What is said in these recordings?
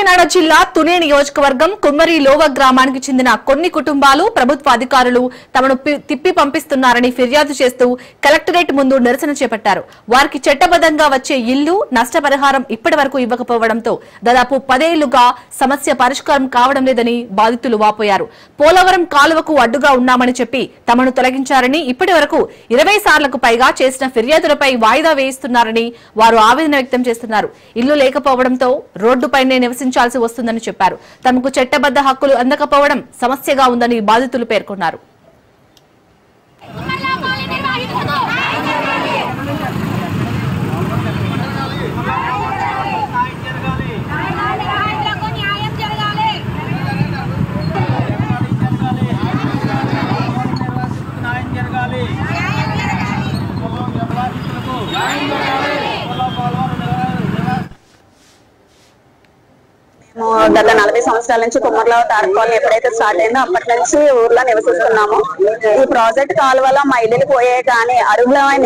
కాకినాడ జిల్లా తుని నియోజకవర్గం కుమ్మరి లోవ గ్రామానికి చెందిన కొన్ని కుటుంబాలు ప్రభుత్వ అధికారులు తమను తిప్పి పంపిస్తున్నారని ఫిర్యాదు చేస్తూ కలెక్టరేట్ ముందు నిరసన చేపట్టారు. వారికి చట్టబద్ధంగా వచ్చే ఇల్లు నష్టపరిహారం ఇప్పటివరకు ఇవ్వకపోవడంతో దాదాపు 10 ఏళ్లుగా సమస్య పరిష్కారం కావడం లేదని బాధితులు వాపోయారు. పోలవరం కాలువకు అడ్డుగా ఉన్నామని చెప్పి తమను తొలగించారని ఇప్పటివరకు 20 సార్లకు పైగా చేసిన ఫిర్యాదులపై వాయిదా వేయిస్తున్నారని వారు ఆవేదన వ్యక్తం చేస్తున్నారు. ఇల్లు లేకపోవడంతో రోడ్డుపైనే నివసించాల్సి వస్తుందని చెప్పారు. తమకు చట్టబద్ధ హక్కులు అందకపోవడం సమస్యగా ఉందని బాధితులు పేర్కొన్నారు. గత 40 సంవత్సరాల నుంచి కుమ్మర్లో తారకాలనీ ఎప్పుడైతే స్టార్ట్ అయిందో అప్పటి నుంచి ఊర్లో నివసిస్తున్నాము. ఈ ప్రాజెక్ట్ కాలువలో మా ఇల్లులు పోయే కానీ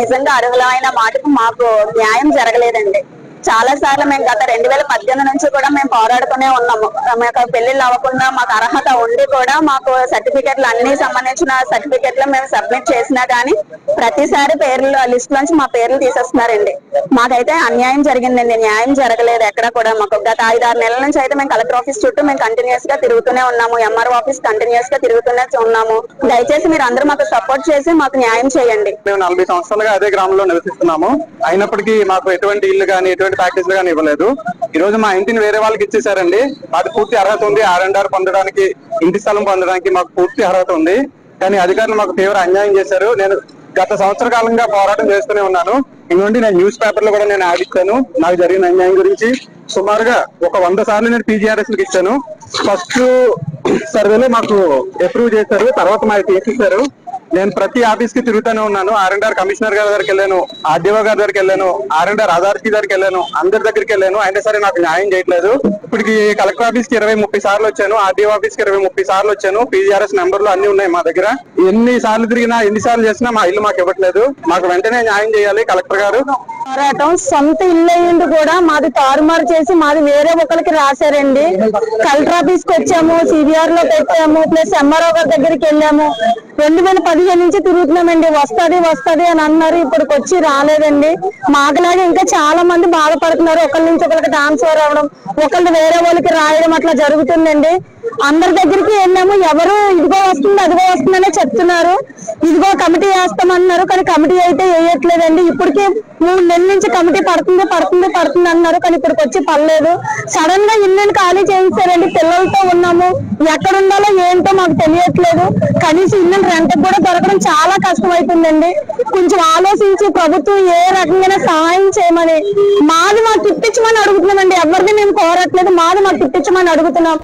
నిజంగా అర్హులమైన మాటకు మాకు న్యాయం జరగలేదండి. చాలా సార్లు మేము గత 2018 నుంచి కూడా మేము పోరాడుతూనే ఉన్నాము. మాకు పెళ్లిళ్ళు అవ్వకుండా మాకు అర్హత ఉండి కూడా మాకు సర్టిఫికెట్లు అన్ని సంబంధించిన సర్టిఫికెట్లు మేము సబ్మిట్ చేసినా కానీ ప్రతిసారి పేర్లు లిస్ట్ నుంచి మా పేర్లు తీసేస్తున్నారండి. మాకైతే అన్యాయం జరిగిందండి, న్యాయం జరగలేదు ఎక్కడ కూడా. మాకు గత 5-6 నెలల నుంచి అయితే మేము కలెక్టర్ ఆఫీస్ చుట్టూ మేము కంటిన్యూస్ గా తిరుగుతూనే ఉన్నాము. ఎంఆర్ఓ ఆఫీస్ కంటిన్యూస్ గా తిరుగుతూనే ఉన్నాము. దయచేసి మీరు అందరూ మాకు సపోర్ట్ చేసి మాకు న్యాయం చేయండి. మేము 40 సంవత్సరాలుగా అదే గ్రామంలో నివసిస్తున్నాము. అయినప్పటికీ మాకు ఎటువంటి ఇల్లు కానీ ఎటువంటి ప్యాకేజ్ గానీ ఇవ్వలేదు. ఈ రోజు మా ఇంటిని వేరే వాళ్ళకి ఇచ్చేసారండి. అది పూర్తి అర్హత ఉంది. R&R పొందడానికి, ఇంటి స్థలం పొందడానికి మాకు పూర్తి అర్హత ఉంది. కానీ అధికారులు మాకు తీవ్ర అన్యాయం చేశారు. నేను గత సంవత్సర కాలంగా పోరాటం చేస్తూనే ఉన్నాను. ఇంకోటి నేను న్యూస్ పేపర్ లో కూడా నేను యాడ్ ఇచ్చాను. నాకు జరిగిన అన్యాయం గురించి సుమారుగా ఒక 100 సార్లు నేను PGRS కి ఇచ్చాను. ఫస్ట్ సర్వేలో మాకు అప్రూవ్ చేశారు, తర్వాత మాకు తీసేశారు. నేను ప్రతి ఆఫీస్ కి తిరుగుతూనే ఉన్నాను. R&R కమిషనర్ గారి దగ్గరికి వెళ్ళాను, RDO గారి దగ్గరికి వెళ్ళాను, R&R అథారిటీ దగ్గరికి వెళ్ళాను, అందరి దగ్గరికి వెళ్ళాను. అయినా సరే నాకు న్యాయం చేయట్లేదు. ఇప్పటికి కలెక్టర్ ఆఫీస్ కి 20-30 సార్లు వచ్చాను, RDO ఆఫీస్ కి 20-30 సార్లు వచ్చాను. PGRS నెంబర్లు అన్ని ఉన్నాయి మా దగ్గర. ఎన్ని సార్లు తిరిగినా, ఎన్ని సార్లు చేసినా మా ఇల్లు మాకు ఇవ్వట్లేదు. మాకు వెంటనే న్యాయం చేయాలి కలెక్టర్ గారు. పోరాటం సొంత ఇల్లు అయ్యింది కూడా మాది తారుమారు చేసి మాది వేరే ఒకరికి రాశారండి. కలెక్టర్ ఆఫీస్ కి వచ్చాము, CBR లో పెట్టాము, ప్లస్ MRO గారి దగ్గరికి వెళ్ళాము. 2015 నుంచి తిరుగుతున్నామండి. వస్తది అని అన్నారు, ఇప్పటికి వచ్చి రాలేదండి. మాకులాగా ఇంకా చాలా మంది బాధపడుతున్నారు. ఒకరి నుంచి ఒకరికి ట్రాన్స్ఫర్ అవ్వడం, ఒకళ్ళు వేరే వాళ్ళకి రాయడం అట్లా జరుగుతుందండి. అందరి దగ్గరికి వెళ్ళాము, ఎవరు ఇదిగో వస్తుంది అదిగో వస్తుందనే చెప్తున్నారు. ఇదిగో కమిటీ వేస్తామన్నారు, కానీ కమిటీ అయితే వేయట్లేదండి. ఇప్పటికి 3 నెలల నుంచి కమిటీ పడుతుంది అన్నారు, కానీ ఇప్పటికి వచ్చి పడలేదు. సడన్ గా ఇల్లుని ఖాళీ చేయించారండి. పిల్లలతో ఉన్నాము, ఎక్కడ ఉండాలో ఏంటో మాకు తెలియట్లేదు. కనీసం ఇల్లు రెంట్ కూడా దొరకడం చాలా కష్టం అవుతుందండి. కొంచెం ఆలోచించి ప్రభుత్వం ఏ రకంగా సహాయం చేయమని, మాది మాకు ఇప్పించమని అడుగుతున్నామండి. ఎవరిని మేము కోరట్లేదు, మాది మాకు ఇప్పించమని అడుగుతున్నాము.